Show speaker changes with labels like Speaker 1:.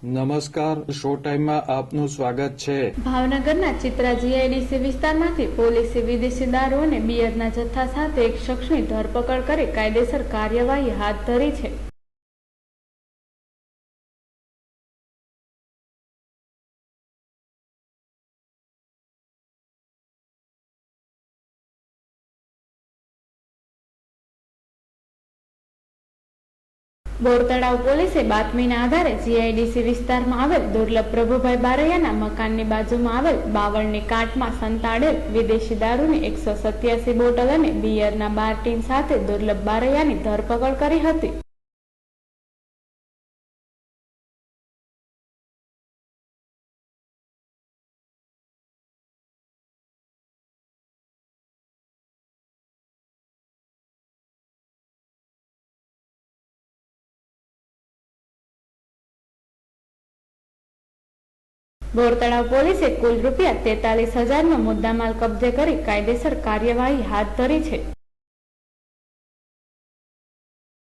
Speaker 1: નમસ્કાર, શો ટાઈમમાં આપનું સ્વાગત છે।
Speaker 2: ભાવનગરના ચિત્રા જીઆઈડીસી વિસ્તારમાંથી પોલીસે વિદેશી દારૂ અને બિયરના જથ્થા સાથે એક શખ્સની ધરપકડ કરી કાયદેસર કાર્યવાહી હાથ ધરી છે। બોરતળાવ પોલીસે બાતમીના આધારે જીઆઈડીસી વિસ્તારમાં આવેલ દુર્લભ પ્રભુભાઈ બારૈયાના મકાનની બાજુમાં આવેલ બાવળની કાંટમાં સંતાડેલ વિદેશી દારૂની 187 બોટલ અને બિયરના 12 ટીન સાથે દુર્લભ બારૈયાની ધરપકડ કરી હતી। બોરતળાવ પોલીસે કુલ રૂપિયા 43,000નો મુદ્દામાલ કબજે કરી કાયદેસર કાર્યવાહી હાથ ધરી છે।